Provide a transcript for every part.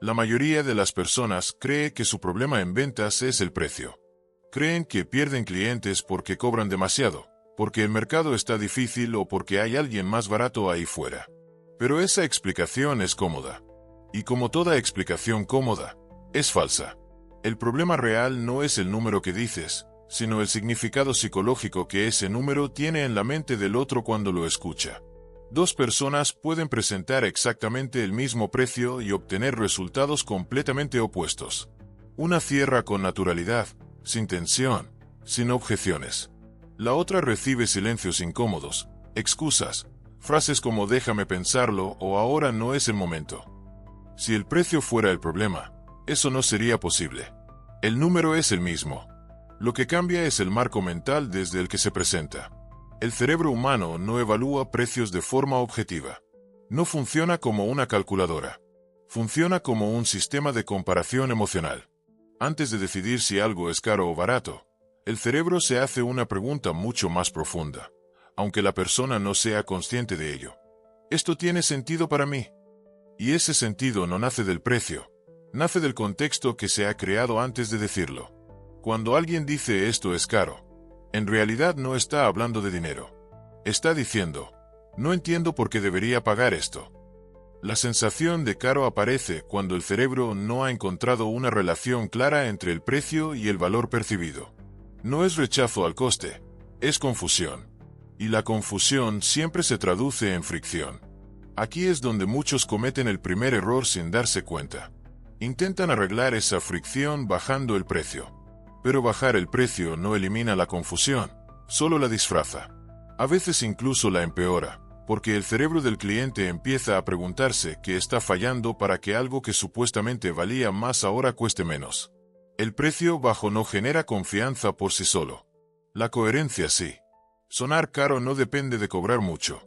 La mayoría de las personas cree que su problema en ventas es el precio. Creen que pierden clientes porque cobran demasiado, porque el mercado está difícil o porque hay alguien más barato ahí fuera. Pero esa explicación es cómoda. Y como toda explicación cómoda, es falsa. El problema real no es el número que dices, sino el significado psicológico que ese número tiene en la mente del otro cuando lo escucha. Dos personas pueden presentar exactamente el mismo precio y obtener resultados completamente opuestos. Una cierra con naturalidad, sin tensión, sin objeciones. La otra recibe silencios incómodos, excusas, frases como déjame pensarlo o ahora no es el momento. Si el precio fuera el problema, eso no sería posible. El número es el mismo. Lo que cambia es el marco mental desde el que se presenta. El cerebro humano no evalúa precios de forma objetiva. No funciona como una calculadora. Funciona como un sistema de comparación emocional. Antes de decidir si algo es caro o barato, el cerebro se hace una pregunta mucho más profunda, aunque la persona no sea consciente de ello. ¿Esto tiene sentido para mí? Y ese sentido no nace del precio, nace del contexto que se ha creado antes de decirlo. Cuando alguien dice esto es caro, en realidad no está hablando de dinero. Está diciendo, no entiendo por qué debería pagar esto. La sensación de caro aparece cuando el cerebro no ha encontrado una relación clara entre el precio y el valor percibido. No es rechazo al coste, es confusión. Y la confusión siempre se traduce en fricción. Aquí es donde muchos cometen el primer error sin darse cuenta. Intentan arreglar esa fricción bajando el precio. Pero bajar el precio no elimina la confusión, solo la disfraza. A veces incluso la empeora, porque el cerebro del cliente empieza a preguntarse qué está fallando para que algo que supuestamente valía más ahora cueste menos. El precio bajo no genera confianza por sí solo. La coherencia sí. Sonar caro no depende de cobrar mucho.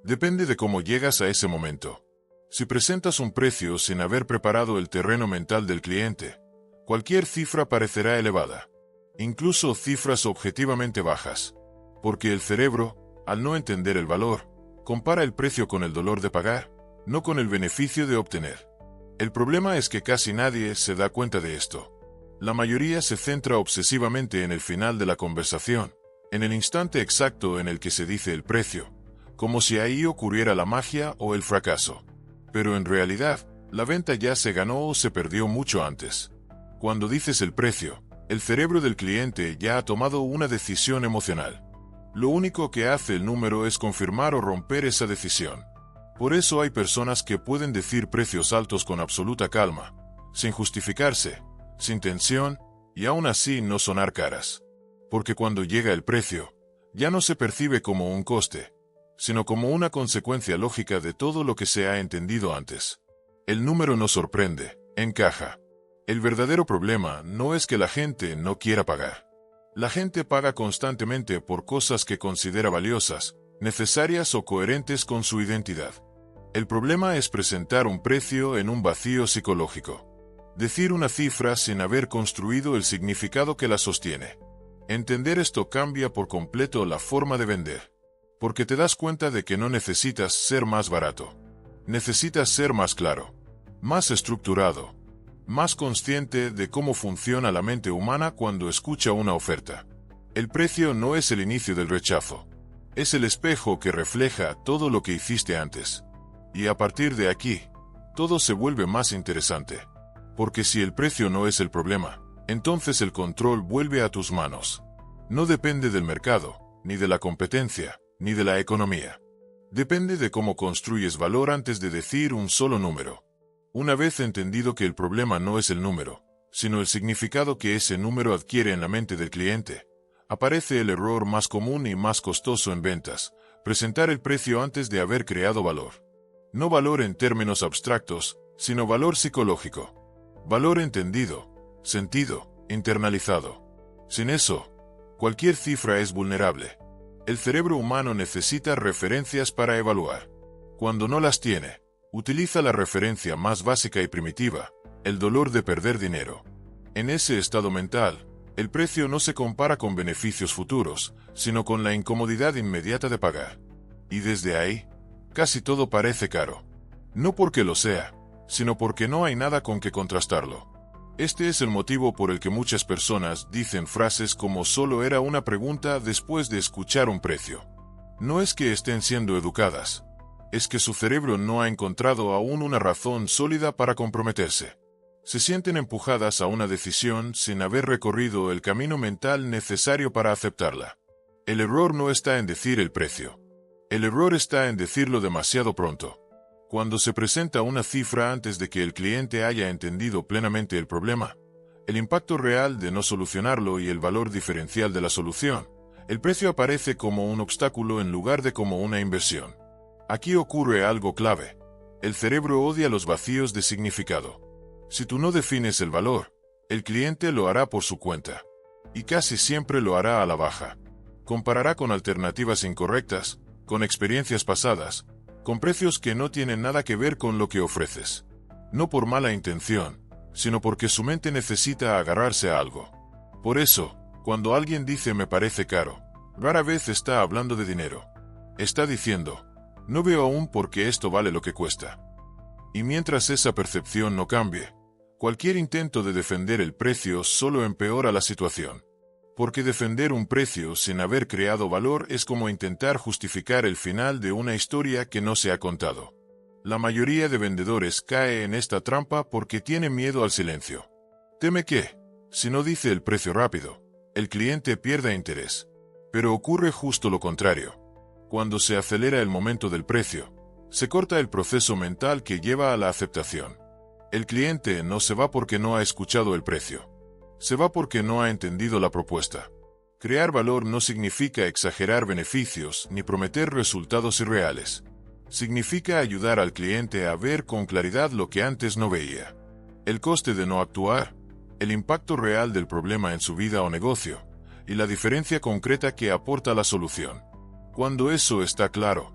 Depende de cómo llegas a ese momento. Si presentas un precio sin haber preparado el terreno mental del cliente, cualquier cifra parecerá elevada, incluso cifras objetivamente bajas, porque el cerebro, al no entender el valor, compara el precio con el dolor de pagar, no con el beneficio de obtener. El problema es que casi nadie se da cuenta de esto. La mayoría se centra obsesivamente en el final de la conversación, en el instante exacto en el que se dice el precio, como si ahí ocurriera la magia o el fracaso. Pero en realidad, la venta ya se ganó o se perdió mucho antes. Cuando dices el precio, el cerebro del cliente ya ha tomado una decisión emocional. Lo único que hace el número es confirmar o romper esa decisión. Por eso hay personas que pueden decir precios altos con absoluta calma, sin justificarse, sin tensión, y aún así no sonar caras. Porque cuando llega el precio, ya no se percibe como un coste, sino como una consecuencia lógica de todo lo que se ha entendido antes. El número no sorprende, encaja. El verdadero problema no es que la gente no quiera pagar. La gente paga constantemente por cosas que considera valiosas, necesarias o coherentes con su identidad. El problema es presentar un precio en un vacío psicológico. Decir una cifra sin haber construido el significado que la sostiene. Entender esto cambia por completo la forma de vender. Porque te das cuenta de que no necesitas ser más barato. Necesitas ser más claro, más estructurado, más consciente de cómo funciona la mente humana cuando escucha una oferta. El precio no es el inicio del rechazo. Es el espejo que refleja todo lo que hiciste antes. Y a partir de aquí, todo se vuelve más interesante. Porque si el precio no es el problema, entonces el control vuelve a tus manos. No depende del mercado, ni de la competencia, ni de la economía. Depende de cómo construyes valor antes de decir un solo número. Una vez entendido que el problema no es el número, sino el significado que ese número adquiere en la mente del cliente, aparece el error más común y más costoso en ventas: presentar el precio antes de haber creado valor. No valor en términos abstractos, sino valor psicológico. Valor entendido, sentido, internalizado. Sin eso, cualquier cifra es vulnerable. El cerebro humano necesita referencias para evaluar. Cuando no las tiene, utiliza la referencia más básica y primitiva, el dolor de perder dinero. En ese estado mental, el precio no se compara con beneficios futuros, sino con la incomodidad inmediata de pagar. Y desde ahí, casi todo parece caro. No porque lo sea, sino porque no hay nada con que contrastarlo. Este es el motivo por el que muchas personas dicen frases como solo era una pregunta después de escuchar un precio. No es que estén siendo educadas, es que su cerebro no ha encontrado aún una razón sólida para comprometerse. Se sienten empujadas a una decisión sin haber recorrido el camino mental necesario para aceptarla. El error no está en decir el precio. El error está en decirlo demasiado pronto. Cuando se presenta una cifra antes de que el cliente haya entendido plenamente el problema, el impacto real de no solucionarlo y el valor diferencial de la solución, el precio aparece como un obstáculo en lugar de como una inversión. Aquí ocurre algo clave. El cerebro odia los vacíos de significado. Si tú no defines el valor, el cliente lo hará por su cuenta. Y casi siempre lo hará a la baja. Comparará con alternativas incorrectas, con experiencias pasadas, con precios que no tienen nada que ver con lo que ofreces. No por mala intención, sino porque su mente necesita agarrarse a algo. Por eso, cuando alguien dice me parece caro, rara vez está hablando de dinero. Está diciendo, no veo aún por qué esto vale lo que cuesta. Y mientras esa percepción no cambie, cualquier intento de defender el precio solo empeora la situación. Porque defender un precio sin haber creado valor es como intentar justificar el final de una historia que no se ha contado. La mayoría de vendedores cae en esta trampa porque tiene miedo al silencio. Teme que, si no dice el precio rápido, el cliente pierda interés. Pero ocurre justo lo contrario. Cuando se acelera el momento del precio, se corta el proceso mental que lleva a la aceptación. El cliente no se va porque no ha escuchado el precio. Se va porque no ha entendido la propuesta. Crear valor no significa exagerar beneficios ni prometer resultados irreales. Significa ayudar al cliente a ver con claridad lo que antes no veía. El coste de no actuar, el impacto real del problema en su vida o negocio, y la diferencia concreta que aporta la solución. Cuando eso está claro,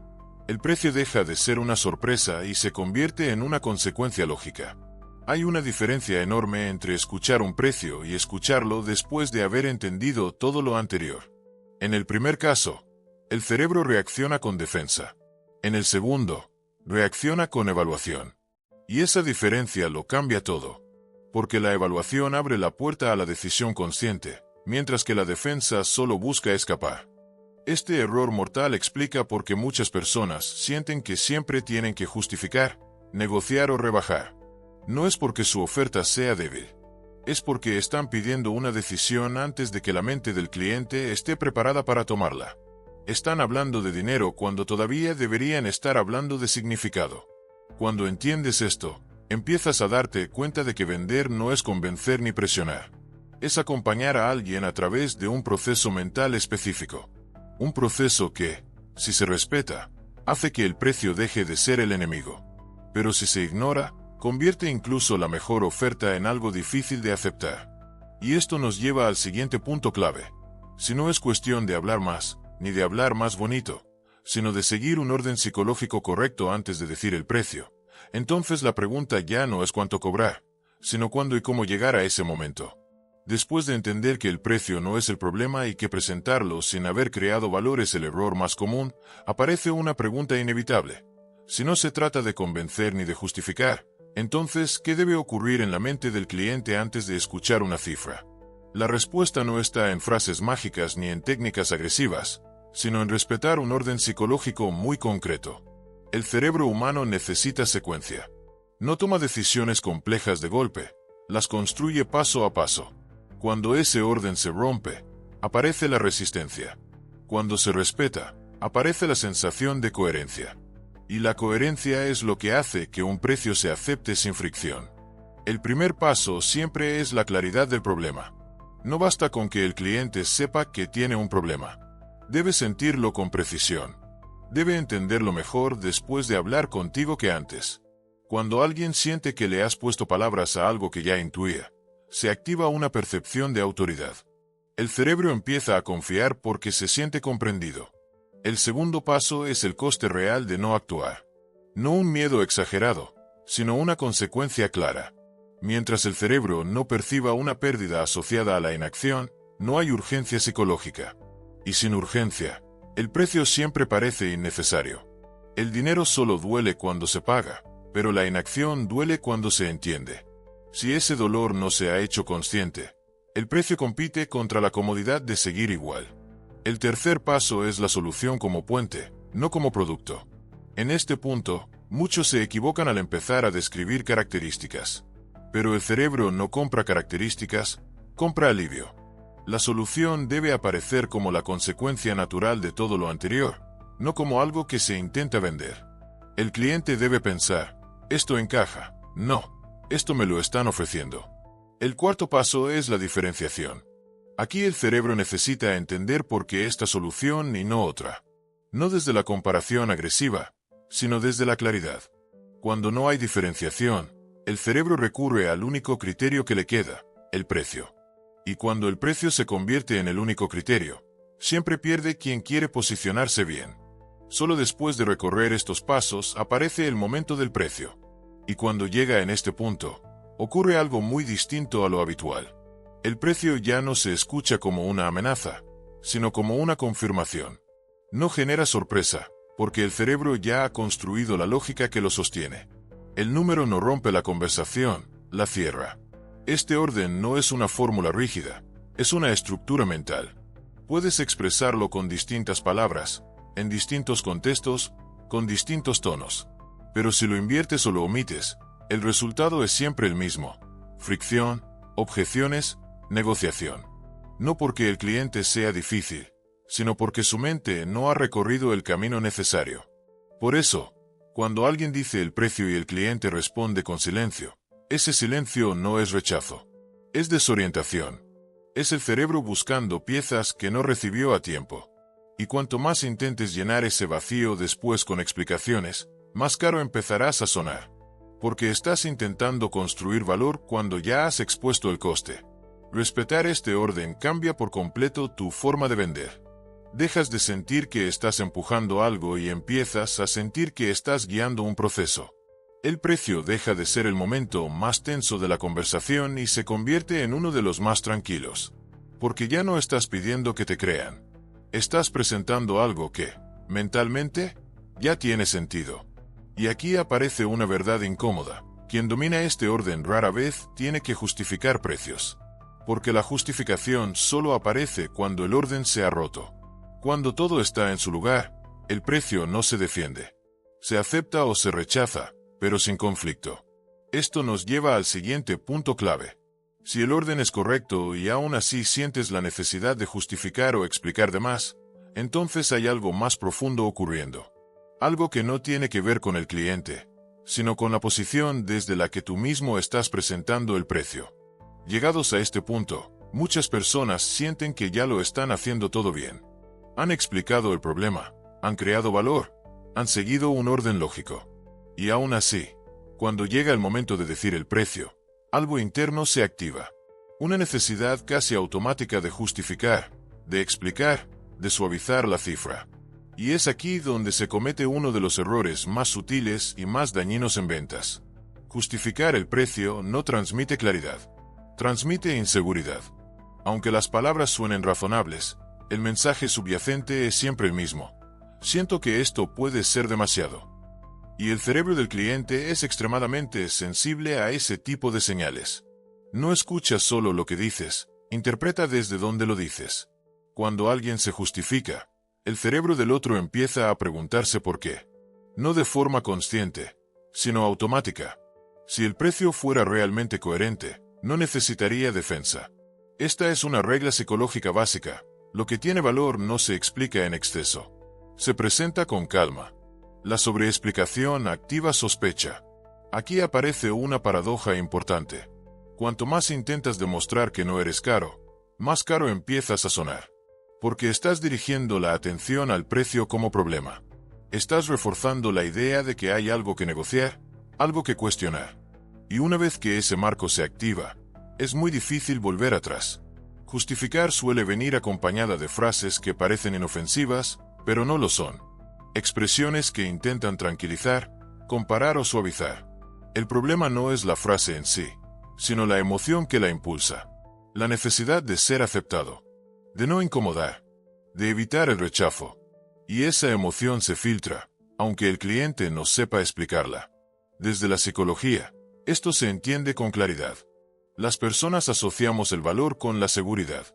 el precio deja de ser una sorpresa y se convierte en una consecuencia lógica. Hay una diferencia enorme entre escuchar un precio y escucharlo después de haber entendido todo lo anterior. En el primer caso, el cerebro reacciona con defensa. En el segundo, reacciona con evaluación. Y esa diferencia lo cambia todo. Porque la evaluación abre la puerta a la decisión consciente, mientras que la defensa solo busca escapar. Este error mortal explica por qué muchas personas sienten que siempre tienen que justificar, negociar o rebajar. No es porque su oferta sea débil. Es porque están pidiendo una decisión antes de que la mente del cliente esté preparada para tomarla. Están hablando de dinero cuando todavía deberían estar hablando de significado. Cuando entiendes esto, empiezas a darte cuenta de que vender no es convencer ni presionar. Es acompañar a alguien a través de un proceso mental específico. Un proceso que, si se respeta, hace que el precio deje de ser el enemigo. Pero si se ignora, convierte incluso la mejor oferta en algo difícil de aceptar. Y esto nos lleva al siguiente punto clave. Si no es cuestión de hablar más, ni de hablar más bonito, sino de seguir un orden psicológico correcto antes de decir el precio, entonces la pregunta ya no es cuánto cobrar, sino cuándo y cómo llegar a ese momento. Después de entender que el precio no es el problema y que presentarlo sin haber creado valor es el error más común, aparece una pregunta inevitable. Si no se trata de convencer ni de justificar, entonces, ¿qué debe ocurrir en la mente del cliente antes de escuchar una cifra? La respuesta no está en frases mágicas ni en técnicas agresivas, sino en respetar un orden psicológico muy concreto. El cerebro humano necesita secuencia. No toma decisiones complejas de golpe, las construye paso a paso. Cuando ese orden se rompe, aparece la resistencia. Cuando se respeta, aparece la sensación de coherencia. Y la coherencia es lo que hace que un precio se acepte sin fricción. El primer paso siempre es la claridad del problema. No basta con que el cliente sepa que tiene un problema. Debe sentirlo con precisión. Debe entenderlo mejor después de hablar contigo que antes. Cuando alguien siente que le has puesto palabras a algo que ya intuía, se activa una percepción de autoridad. El cerebro empieza a confiar porque se siente comprendido. El segundo paso es el coste real de no actuar. No un miedo exagerado, sino una consecuencia clara. Mientras el cerebro no perciba una pérdida asociada a la inacción, no hay urgencia psicológica. Y sin urgencia, el precio siempre parece innecesario. El dinero solo duele cuando se paga, pero la inacción duele cuando se entiende. Si ese dolor no se ha hecho consciente, el precio compite contra la comodidad de seguir igual. El tercer paso es la solución como puente, no como producto. En este punto, muchos se equivocan al empezar a describir características. Pero el cerebro no compra características, compra alivio. La solución debe aparecer como la consecuencia natural de todo lo anterior, no como algo que se intenta vender. El cliente debe pensar, esto encaja, no, esto me lo están ofreciendo. El cuarto paso es la diferenciación. Aquí el cerebro necesita entender por qué esta solución y no otra. No desde la comparación agresiva, sino desde la claridad. Cuando no hay diferenciación, el cerebro recurre al único criterio que le queda, el precio. Y cuando el precio se convierte en el único criterio, siempre pierde quien quiere posicionarse bien. Solo después de recorrer estos pasos aparece el momento del precio. Y cuando llega en este punto, ocurre algo muy distinto a lo habitual. El precio ya no se escucha como una amenaza, sino como una confirmación. No genera sorpresa, porque el cerebro ya ha construido la lógica que lo sostiene. El número no rompe la conversación, la cierra. Este orden no es una fórmula rígida, es una estructura mental. Puedes expresarlo con distintas palabras, en distintos contextos, con distintos tonos. Pero si lo inviertes o lo omites, el resultado es siempre el mismo: fricción, objeciones, negociación. No porque el cliente sea difícil, sino porque su mente no ha recorrido el camino necesario. Por eso, cuando alguien dice el precio y el cliente responde con silencio, ese silencio no es rechazo, es desorientación. Es el cerebro buscando piezas que no recibió a tiempo. Y cuanto más intentes llenar ese vacío después con explicaciones, más caro empezarás a sonar. Porque estás intentando construir valor cuando ya has expuesto el coste. Respetar este orden cambia por completo tu forma de vender. Dejas de sentir que estás empujando algo y empiezas a sentir que estás guiando un proceso. El precio deja de ser el momento más tenso de la conversación y se convierte en uno de los más tranquilos. Porque ya no estás pidiendo que te crean. Estás presentando algo que, mentalmente, ya tiene sentido. Y aquí aparece una verdad incómoda. Quien domina este orden rara vez tiene que justificar precios. Porque la justificación solo aparece cuando el orden se ha roto. Cuando todo está en su lugar, el precio no se defiende. Se acepta o se rechaza, pero sin conflicto. Esto nos lleva al siguiente punto clave. Si el orden es correcto y aún así sientes la necesidad de justificar o explicar de más, entonces hay algo más profundo ocurriendo. Algo que no tiene que ver con el cliente, sino con la posición desde la que tú mismo estás presentando el precio. Llegados a este punto, muchas personas sienten que ya lo están haciendo todo bien. Han explicado el problema, han creado valor, han seguido un orden lógico. Y aún así, cuando llega el momento de decir el precio, algo interno se activa. Una necesidad casi automática de justificar, de explicar, de suavizar la cifra. Y es aquí donde se comete uno de los errores más sutiles y más dañinos en ventas. Justificar el precio no transmite claridad. Transmite inseguridad. Aunque las palabras suenen razonables, el mensaje subyacente es siempre el mismo. Siento que esto puede ser demasiado. Y el cerebro del cliente es extremadamente sensible a ese tipo de señales. No escucha solo lo que dices, interpreta desde dónde lo dices. Cuando alguien se justifica, el cerebro del otro empieza a preguntarse por qué. No de forma consciente, sino automática. Si el precio fuera realmente coherente, no necesitaría defensa. Esta es una regla psicológica básica. Lo que tiene valor no se explica en exceso. Se presenta con calma. La sobreexplicación activa sospecha. Aquí aparece una paradoja importante. Cuanto más intentas demostrar que no eres caro, más caro empiezas a sonar. Porque estás dirigiendo la atención al precio como problema. Estás reforzando la idea de que hay algo que negociar, algo que cuestionar. Y una vez que ese marco se activa, es muy difícil volver atrás. Justificar suele venir acompañada de frases que parecen inofensivas, pero no lo son. Expresiones que intentan tranquilizar, comparar o suavizar. El problema no es la frase en sí, sino la emoción que la impulsa. La necesidad de ser aceptado, de no incomodar, de evitar el rechazo. Y esa emoción se filtra, aunque el cliente no sepa explicarla. Desde la psicología, esto se entiende con claridad. Las personas asociamos el valor con la seguridad,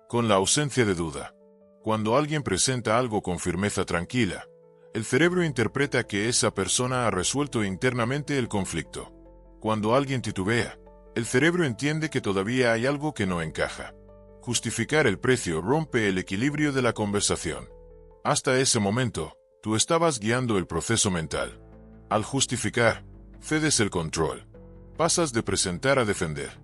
con la ausencia de duda. Cuando alguien presenta algo con firmeza tranquila, el cerebro interpreta que esa persona ha resuelto internamente el conflicto. Cuando alguien titubea, el cerebro entiende que todavía hay algo que no encaja. Justificar el precio rompe el equilibrio de la conversación. Hasta ese momento, tú estabas guiando el proceso mental. Al justificar, cedes el control. Pasas de presentar a defender.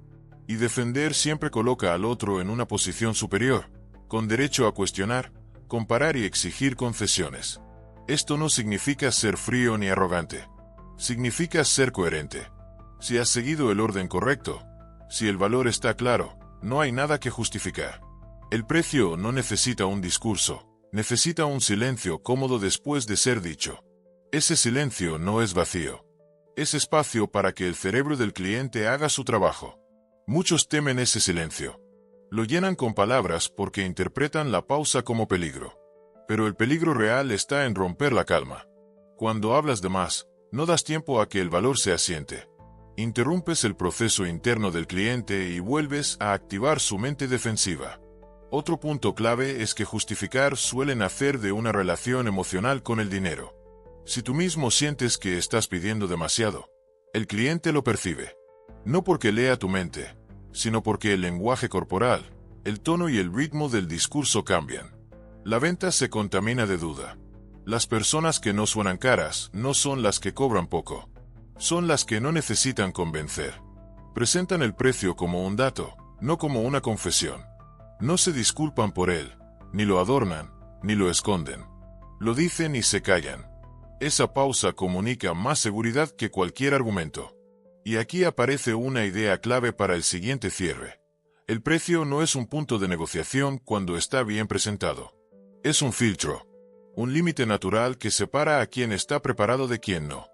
Y defender siempre coloca al otro en una posición superior, con derecho a cuestionar, comparar y exigir concesiones. Esto no significa ser frío ni arrogante. Significa ser coherente. Si has seguido el orden correcto, si el valor está claro, no hay nada que justificar. El precio no necesita un discurso, necesita un silencio cómodo después de ser dicho. Ese silencio no es vacío. Es espacio para que el cerebro del cliente haga su trabajo. Muchos temen ese silencio. Lo llenan con palabras porque interpretan la pausa como peligro. Pero el peligro real está en romper la calma. Cuando hablas de más, no das tiempo a que el valor se asiente. Interrumpes el proceso interno del cliente y vuelves a activar su mente defensiva. Otro punto clave es que justificar suele nacer de una relación emocional con el dinero. Si tú mismo sientes que estás pidiendo demasiado, el cliente lo percibe. No porque lea tu mente, sino porque el lenguaje corporal, el tono y el ritmo del discurso cambian. La venta se contamina de duda. Las personas que no suenan caras no son las que cobran poco. Son las que no necesitan convencer. Presentan el precio como un dato, no como una confesión. No se disculpan por él, ni lo adornan, ni lo esconden. Lo dicen y se callan. Esa pausa comunica más seguridad que cualquier argumento. Y aquí aparece una idea clave para el siguiente cierre. El precio no es un punto de negociación cuando está bien presentado. Es un filtro. Un límite natural que separa a quien está preparado de quien no.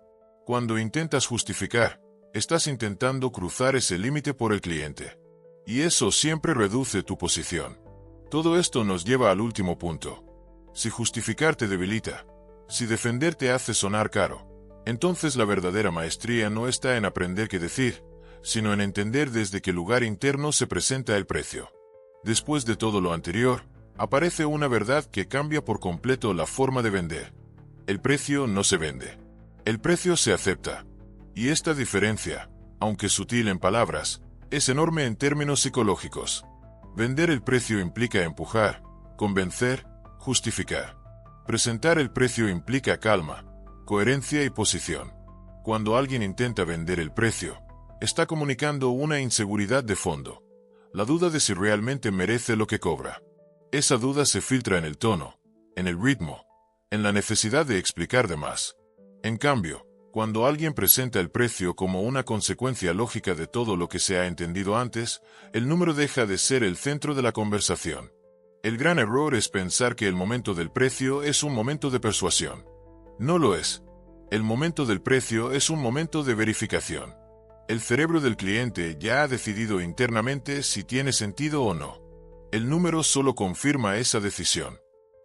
Cuando intentas justificar, estás intentando cruzar ese límite por el cliente. Y eso siempre reduce tu posición. Todo esto nos lleva al último punto. Si justificar te debilita, si defender te hace sonar caro, entonces la verdadera maestría no está en aprender qué decir, sino en entender desde qué lugar interno se presenta el precio. Después de todo lo anterior, aparece una verdad que cambia por completo la forma de vender. El precio no se vende. El precio se acepta. Y esta diferencia, aunque sutil en palabras, es enorme en términos psicológicos. Vender el precio implica empujar, convencer, justificar. Presentar el precio implica calma, coherencia y posición. Cuando alguien intenta vender el precio, está comunicando una inseguridad de fondo. La duda de si realmente merece lo que cobra. Esa duda se filtra en el tono, en el ritmo, en la necesidad de explicar de más. En cambio, cuando alguien presenta el precio como una consecuencia lógica de todo lo que se ha entendido antes, el número deja de ser el centro de la conversación. El gran error es pensar que el momento del precio es un momento de persuasión. No lo es. El momento del precio es un momento de verificación. El cerebro del cliente ya ha decidido internamente si tiene sentido o no. El número solo confirma esa decisión.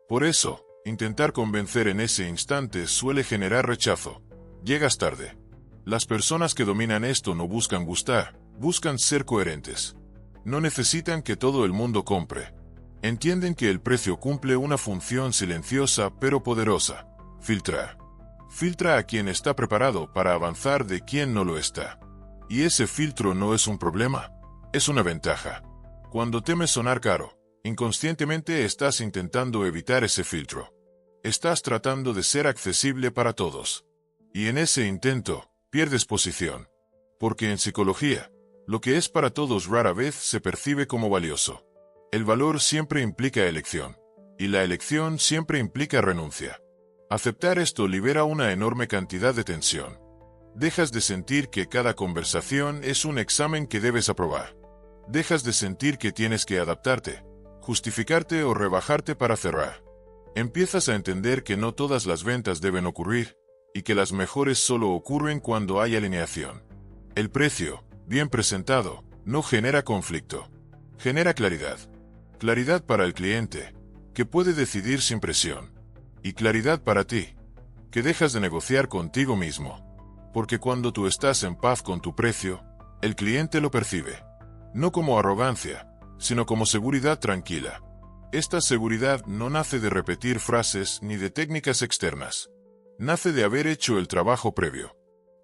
Por eso, intentar convencer en ese instante suele generar rechazo. Llegas tarde. Las personas que dominan esto no buscan gustar, buscan ser coherentes. No necesitan que todo el mundo compre. Entienden que el precio cumple una función silenciosa pero poderosa: filtrar. Filtra a quien está preparado para avanzar de quien no lo está. Y ese filtro no es un problema, es una ventaja. Cuando temes sonar caro, inconscientemente estás intentando evitar ese filtro. Estás tratando de ser accesible para todos. Y en ese intento, pierdes posición. Porque en psicología, lo que es para todos rara vez se percibe como valioso. El valor siempre implica elección. Y la elección siempre implica renuncia. Aceptar esto libera una enorme cantidad de tensión. Dejas de sentir que cada conversación es un examen que debes aprobar. Dejas de sentir que tienes que adaptarte, justificarte o rebajarte para cerrar. Empiezas a entender que no todas las ventas deben ocurrir, y que las mejores solo ocurren cuando hay alineación. El precio, bien presentado, no genera conflicto. Genera claridad. Claridad para el cliente, que puede decidir sin presión. Y claridad para ti, que dejas de negociar contigo mismo. Porque cuando tú estás en paz con tu precio, el cliente lo percibe. No como arrogancia, sino como seguridad tranquila. Esta seguridad no nace de repetir frases ni de técnicas externas. Nace de haber hecho el trabajo previo.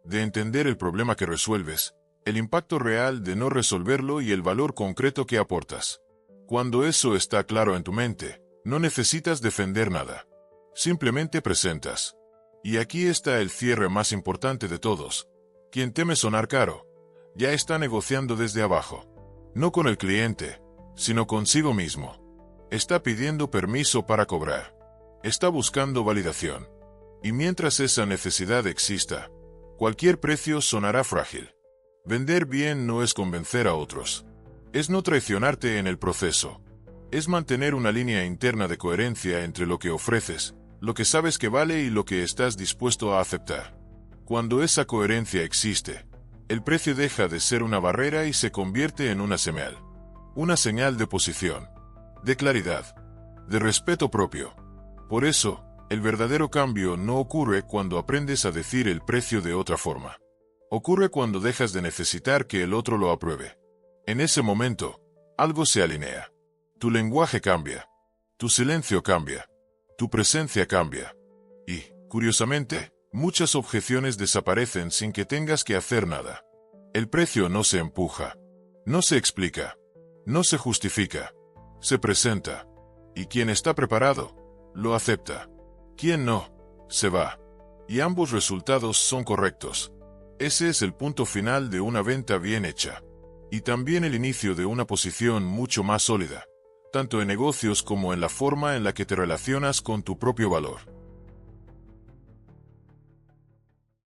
De entender el problema que resuelves, el impacto real de no resolverlo y el valor concreto que aportas. Cuando eso está claro en tu mente, no necesitas defender nada. Simplemente presentas. Y aquí está el cierre más importante de todos. Quien teme sonar caro, ya está negociando desde abajo. No con el cliente, sino consigo mismo. Está pidiendo permiso para cobrar. Está buscando validación. Y mientras esa necesidad exista, cualquier precio sonará frágil. Vender bien no es convencer a otros. Es no traicionarte en el proceso. Es mantener una línea interna de coherencia entre lo que ofreces, lo que sabes que vale y lo que estás dispuesto a aceptar. Cuando esa coherencia existe, el precio deja de ser una barrera y se convierte en una señal. Una señal de posición, de claridad, de respeto propio. Por eso, el verdadero cambio no ocurre cuando aprendes a decir el precio de otra forma. Ocurre cuando dejas de necesitar que el otro lo apruebe. En ese momento, algo se alinea. Tu lenguaje cambia. Tu silencio cambia. Tu presencia cambia. Y, curiosamente, muchas objeciones desaparecen sin que tengas que hacer nada. El precio no se empuja. No se explica. No se justifica. Se presenta. Y quien está preparado, lo acepta. Quien no, se va. Y ambos resultados son correctos. Ese es el punto final de una venta bien hecha. Y también el inicio de una posición mucho más sólida, tanto en negocios como en la forma en la que te relacionas con tu propio valor.